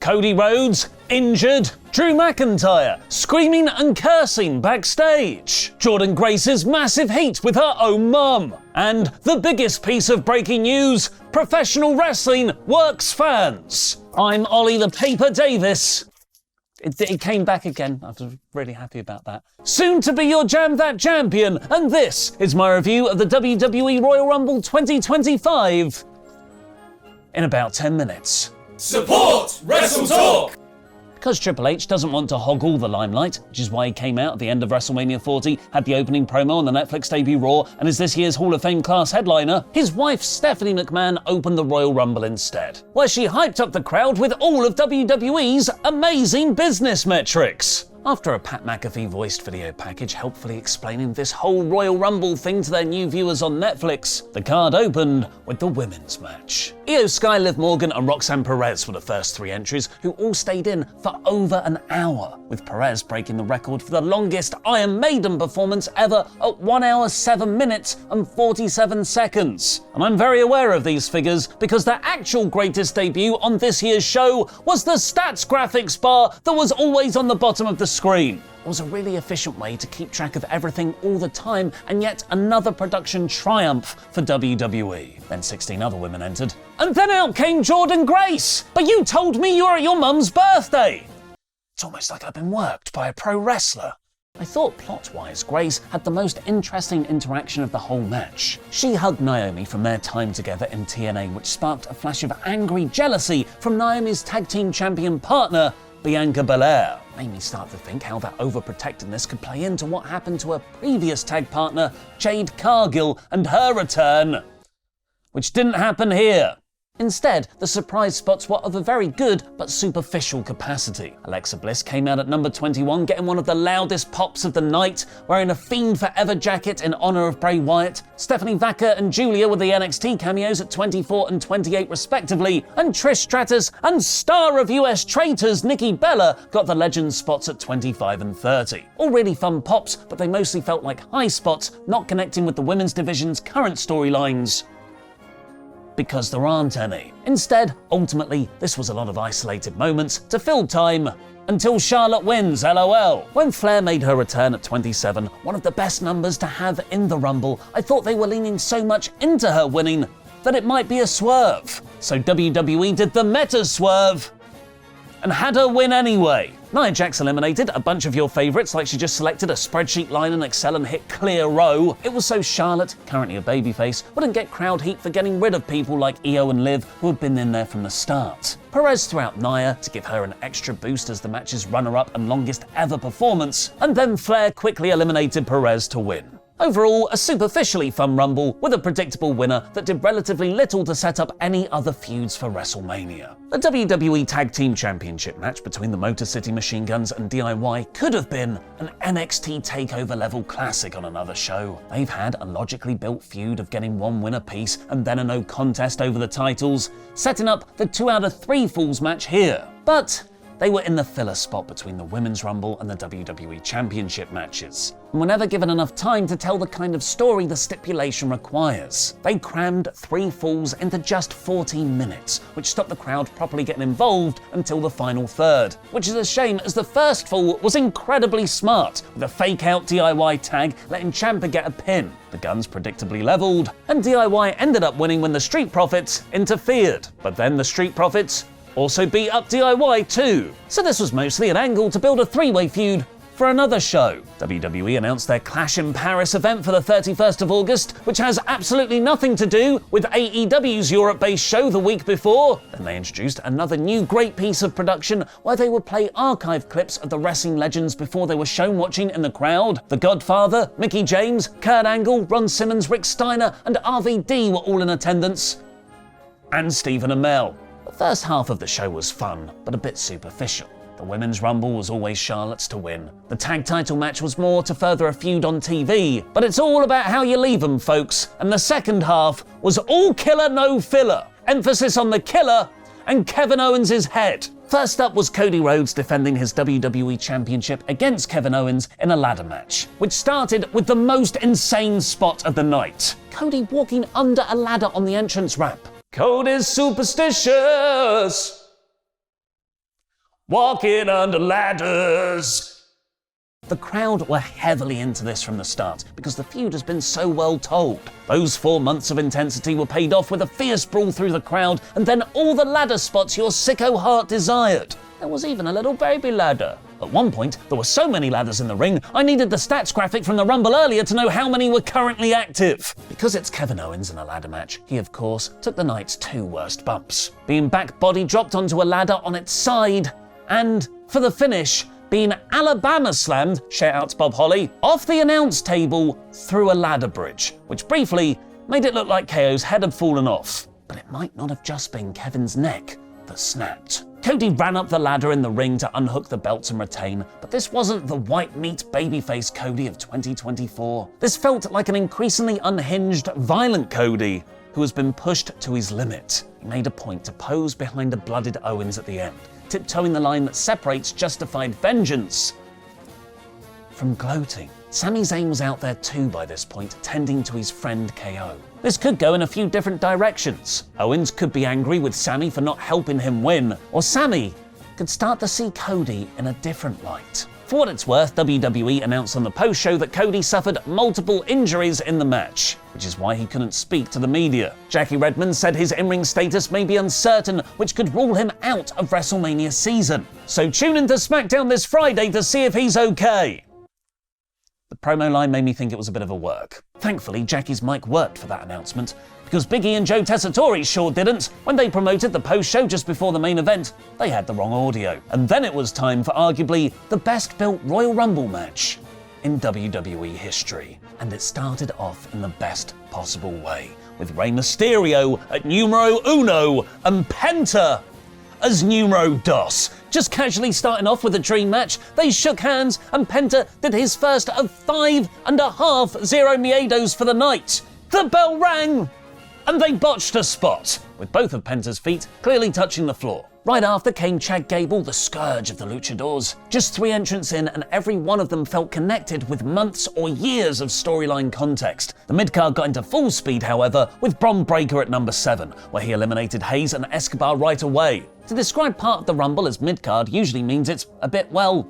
Cody Rhodes, injured. Drew McIntyre, screaming and cursing backstage. Jordynne Grace's massive heat with her own mum. And the biggest piece of breaking news, professional wrestling works fans. I'm Ollie the Paper Davis. It came back again. I was really happy about that. Soon to be your Jam That Champion, and this is my review of the WWE Royal Rumble 2025 in about 10 minutes. Support WrestleTalk! Because Triple H doesn't want to hog all the limelight, which is why he came out at the end of WrestleMania 40, had the opening promo on the Netflix debut Raw, and is this year's Hall of Fame class headliner, his wife Stephanie McMahon opened the Royal Rumble instead, where she hyped up the crowd with all of WWE's amazing business metrics. After a Pat McAfee-voiced video package helpfully explaining this whole Royal Rumble thing to their new viewers on Netflix, the card opened with the women's match. Io Sky, Liv Morgan and Roxanne Perez were the first three entries, who all stayed in for over an hour, with Perez breaking the record for the longest Iron Maiden performance ever at 1 hour 7 minutes and 47 seconds. And I'm very aware of these figures because their actual greatest debut on this year's show was the stats graphics bar that was always on the bottom of the screen. It was a really efficient way to keep track of everything all the time, and yet another production triumph for WWE. Then 16 other women entered. And then out came Jordynne Grace! But you told me you were at your mum's birthday! It's almost like I've been worked by a pro wrestler. I thought plot-wise, Grace had the most interesting interaction of the whole match. She hugged Naomi from their time together in TNA, which sparked a flash of angry jealousy from Naomi's tag team champion partner, Bianca Belair. Made me start to think how that overprotectiveness could play into what happened to her previous tag partner, Jade Cargill, and her return, which didn't happen here. Instead, the surprise spots were of a very good but superficial capacity. Alexa Bliss came out at number 21, getting one of the loudest pops of the night, wearing a Fiend Forever jacket in honor of Bray Wyatt. Stephanie Vaca and Julia were the NXT cameos at 24 and 28 respectively, and Trish Stratus and star of US Traitors Nikki Bella got the legend spots at 25 and 30. All really fun pops, but they mostly felt like high spots, not connecting with the women's division's current storylines, because there aren't any. Instead, ultimately, this was a lot of isolated moments to fill time until Charlotte wins, LOL. When Flair made her return at 27, one of the best numbers to have in the Rumble, I thought they were leaning so much into her winning that it might be a swerve. So WWE did the meta swerve and had her win anyway. Nia Jax eliminated a bunch of your favourites, like she just selected a spreadsheet line in Excel and hit clear row. It was so Charlotte, currently a babyface, wouldn't get crowd heat for getting rid of people like Io and Liv, who had been in there from the start. Perez threw out Nia to give her an extra boost as the match's runner-up and longest ever performance, and then Flair quickly eliminated Perez to win. Overall, a superficially fun Rumble with a predictable winner that did relatively little to set up any other feuds for WrestleMania. The WWE Tag Team Championship match between the Motor City Machine Guns and DIY could have been an NXT TakeOver level classic on another show. They've had a logically built feud of getting one win apiece and then a no contest over the titles, setting up the 2 out of 3 Falls match here. But they were in the filler spot between the Women's Rumble and the WWE Championship matches, and were never given enough time to tell the kind of story the stipulation requires. They crammed 3 falls into just 14 minutes, which stopped the crowd properly getting involved until the final third, which is a shame as the first fall was incredibly smart, with a fake-out DIY tag letting Ciampa get a pin. The Guns predictably leveled, and DIY ended up winning when the Street Profits interfered. But then the Street Profits also beat up DIY too. So this was mostly an angle to build a 3-way feud for another show. WWE announced their Clash in Paris event for the 31st of August, which has absolutely nothing to do with AEW's Europe-based show the week before. Then they introduced another new great piece of production where they would play archive clips of the wrestling legends before they were shown watching in the crowd. The Godfather, Mickie James, Kurt Angle, Ron Simmons, Rick Steiner, and RVD were all in attendance, and Stephen Amell. The first half of the show was fun, but a bit superficial. The Women's Rumble was always Charlotte's to win. The tag title match was more to further a feud on TV, but it's all about how you leave them, folks, and the second half was all killer, no filler. Emphasis on the killer and Kevin Owens' head. First up was Cody Rhodes defending his WWE Championship against Kevin Owens in a ladder match, which started with the most insane spot of the night. Cody walking under a ladder on the entrance ramp. Cody's superstitious. walking under ladders. The crowd were heavily into this from the start because the feud has been so well told. Those 4 months of intensity were paid off with a fierce brawl through the crowd and then all the ladder spots your sicko heart desired. There was even a little baby ladder. At one point, there were so many ladders in the ring, I needed the stats graphic from the Rumble earlier to know how many were currently active. Because it's Kevin Owens in a ladder match, he of course took the night's 2 worst bumps. Being back body dropped onto a ladder on its side, and for the finish, being Alabama slammed, shout out to Bob Holly, off the announce table through a ladder bridge, which briefly made it look like KO's head had fallen off. But it might not have just been Kevin's neck that snapped. Cody ran up the ladder in the ring to unhook the belts and retain, but this wasn't the white meat babyface Cody of 2024. This felt like an increasingly unhinged, violent Cody who has been pushed to his limit. He made a point to pose behind a blooded Owens at the end, tiptoeing the line that separates justified vengeance from gloating. Sami Zayn was out there too by this point, tending to his friend KO. This could go in a few different directions. Owens could be angry with Sami for not helping him win, or Sami could start to see Cody in a different light. For what it's worth, WWE announced on the post-show that Cody suffered multiple injuries in the match, which is why he couldn't speak to the media. Jackie Redmond said his in-ring status may be uncertain, which could rule him out of WrestleMania season. So tune into SmackDown this Friday to see if he's okay. The promo line made me think it was a bit of a work. Thankfully, Jackie's mic worked for that announcement, because Big E and Joe Tessitore sure didn't. When they promoted the post-show just before the main event, they had the wrong audio. And then it was time for arguably the best-built Royal Rumble match in WWE history. And it started off in the best possible way, with Rey Mysterio at numero uno and Penta as numero dos. Just casually starting off with a dream match, they shook hands and Penta did his first of 5.5 zero miedos for the night. The bell rang and they botched a spot, with both of Penta's feet clearly touching the floor. Right after came Chad Gable, the scourge of the luchadors. Just 3 entrants in and every one of them felt connected with months or years of storyline context. The midcard got into full speed, however, with Bron Breakker at number 7, where he eliminated Hayes and Escobar right away. To describe part of the Rumble as midcard usually means it's a bit, well,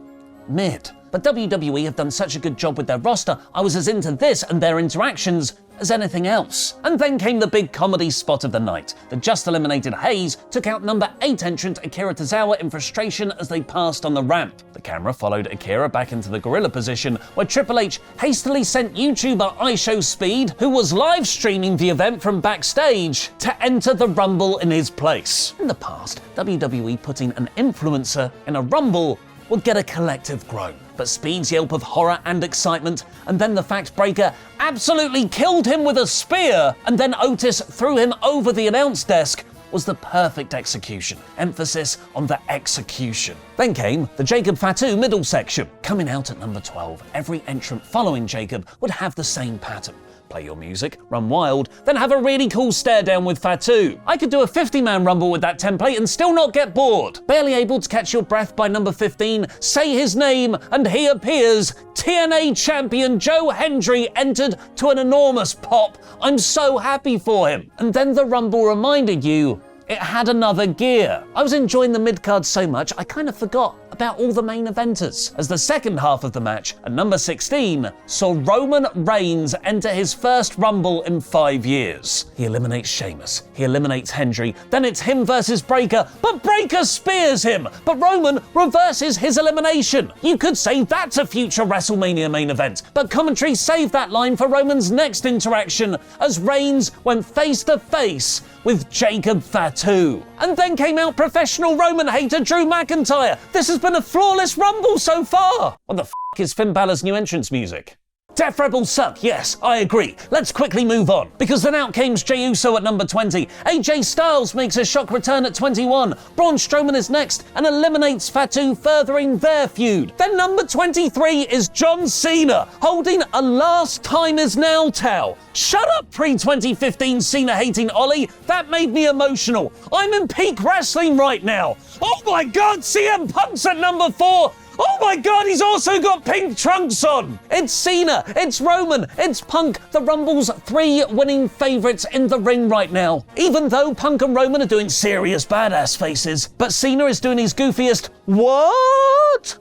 mid. But WWE have done such a good job with their roster, I was as into this and their interactions as anything else. And then came the big comedy spot of the night. The just eliminated Hayes took out number 8 entrant Akira Tozawa in frustration as they passed on the ramp. The camera followed Akira back into the gorilla position, where Triple H hastily sent YouTuber iShowSpeed, who was live streaming the event from backstage, to enter the Rumble in his place. In the past, WWE putting an influencer in a Rumble would get a collective groan. But Speed's yelp of horror and excitement, and then the fact Breakker absolutely killed him with a spear, and then Otis threw him over the announce desk, was the perfect execution. Emphasis on the execution. Then came the Jacob Fatu middle section. Coming out at number 12, every entrant following Jacob would have the same pattern. Play your music, run wild, then have a really cool stare down with Fatu. I could do a 50-man rumble with that template and still not get bored. Barely able to catch your breath by number 15, say his name and he appears. TNA champion Joe Hendry entered to an enormous pop. I'm so happy for him. And then the rumble reminded you it had another gear. I was enjoying the mid-card so much, I kind of forgot about all the main eventers, as the second half of the match, at number 16, saw Roman Reigns enter his first Rumble in 5 years. He eliminates Sheamus, he eliminates Hendry, then it's him versus Breakker, but Breakker spears him, but Roman reverses his elimination. You could say that's a future WrestleMania main event, but commentary saved that line for Roman's next interaction, as Reigns went face to face with Jacob Fatu. And then came out professional Roman hater Drew McIntyre. This has been a flawless Rumble so far. What the f*** is Finn Balor's new entrance music? Death Rebels suck, yes, I agree. Let's quickly move on, because then out came Jey Uso at number 20. AJ Styles makes a shock return at 21. Braun Strowman is next and eliminates Fatu, furthering their feud. Then number 23 is John Cena, holding a last time is now towel. Shut up, pre-2015 Cena-hating Ollie. That made me emotional. I'm in peak wrestling right now. Oh my God, CM Punk's at number 4. Oh my God, he's also got pink trunks on! It's Cena, it's Roman, it's Punk, the Rumble's 3 winning favourites in the ring right now. Even though Punk and Roman are doing serious badass faces, but Cena is doing his goofiest, what?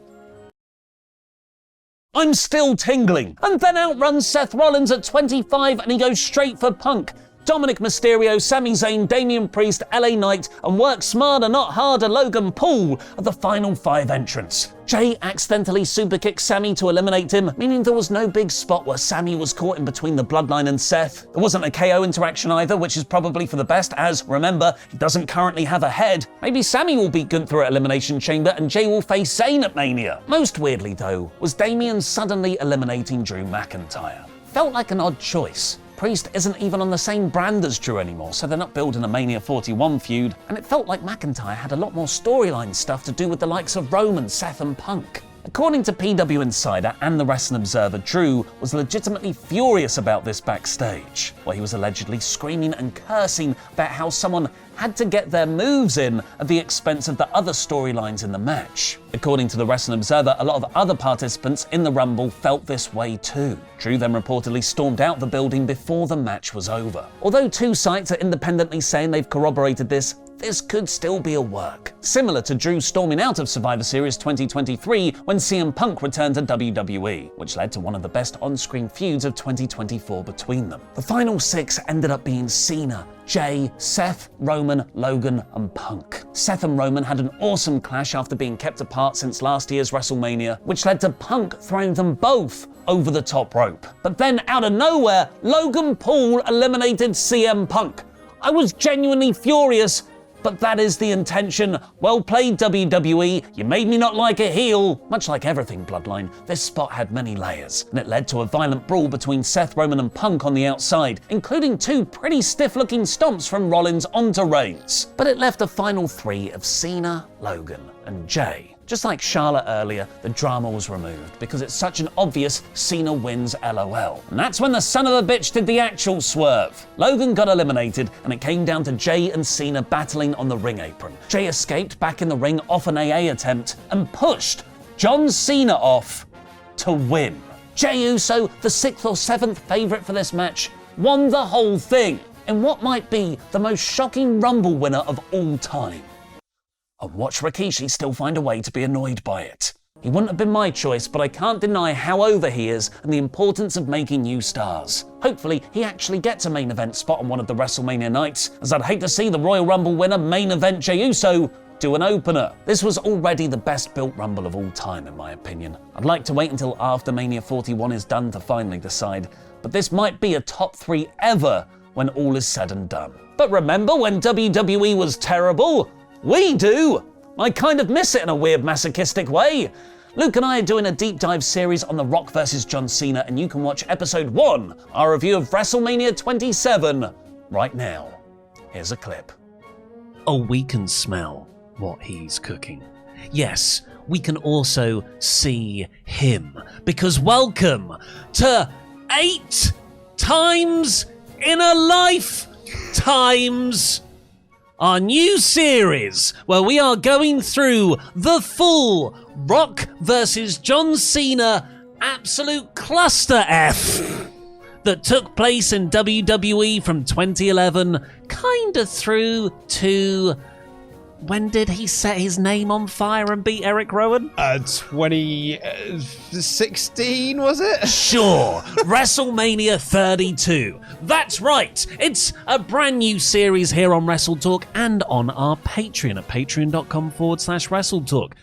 I'm still tingling. And then outruns Seth Rollins at 25 and he goes straight for Punk. Dominic Mysterio, Sami Zayn, Damian Priest, LA Knight, and work smarter, not harder, Logan Paul are the final 5 entrants. Jay accidentally superkicked Sami to eliminate him, meaning there was no big spot where Sami was caught in between the Bloodline and Seth. There wasn't a KO interaction either, which is probably for the best, as, remember, he doesn't currently have a head. Maybe Sami will beat Gunther at Elimination Chamber and Jay will face Zayn at Mania. Most weirdly, though, was Damian suddenly eliminating Drew McIntyre. Felt like an odd choice. Priest isn't even on the same brand as Drew anymore, so they're not building a Mania 41 feud, and it felt like McIntyre had a lot more storyline stuff to do with the likes of Roman, Seth and Punk. According to PW Insider and the Wrestling Observer, Drew was legitimately furious about this backstage, where he was allegedly screaming and cursing about how someone had to get their moves in at the expense of the other storylines in the match. According to the Wrestling Observer, a lot of other participants in the Rumble felt this way too. Drew then reportedly stormed out the building before the match was over. Although 2 sites are independently saying they've corroborated this could still be a work. Similar to Drew storming out of Survivor Series 2023 when CM Punk returned to WWE, which led to one of the best on-screen feuds of 2024 between them. The final 6 ended up being Cena, Jay, Seth, Roman, Logan, and Punk. Seth and Roman had an awesome clash after being kept apart since last year's WrestleMania, which led to Punk throwing them both over the top rope. But then, out of nowhere, Logan Paul eliminated CM Punk. I was genuinely furious, but that is the intention. Well played, WWE. You made me not like a heel. Much like everything Bloodline, this spot had many layers, and it led to a violent brawl between Seth, Roman, and Punk on the outside, including 2 pretty stiff-looking stomps from Rollins onto Reigns. But it left a final 3 of Cena, Logan, and Jay. Just like Charlotte earlier, the drama was removed because it's such an obvious Cena wins LOL. And that's when the son of a bitch did the actual swerve. Logan got eliminated and it came down to Jay and Cena battling on the ring apron. Jay escaped back in the ring off an AA attempt and pushed John Cena off to win. Jey Uso, the 6th or 7th favourite for this match, won the whole thing in what might be the most shocking Rumble winner of all time. And watch Rikishi still find a way to be annoyed by it. He wouldn't have been my choice, but I can't deny how over he is and the importance of making new stars. Hopefully, he actually gets a main event spot on one of the WrestleMania nights, as I'd hate to see the Royal Rumble winner main event Jey Uso do an opener. This was already the best built Rumble of all time, in my opinion. I'd like to wait until after Mania 41 is done to finally decide, but this might be a top 3 ever when all is said and done. But remember when WWE was terrible? We do! I kind of miss it in a weird masochistic way. Luke and I are doing a deep dive series on The Rock vs. John Cena, and you can watch episode 1, our review of WrestleMania 27, right now. Here's a clip. Oh, we can smell what he's cooking. Yes, we can also see him, because welcome to 8 times in a lifetimes. Our new series, where we are going through the full Rock vs. John Cena absolute cluster F that took place in WWE from 2011 kinda through to... When did he set his name on fire and beat Eric Rowan? 2016, was it? Sure, WrestleMania 32. That's right, it's a brand new series here on WrestleTalk and on our Patreon at patreon.com/WrestleTalk.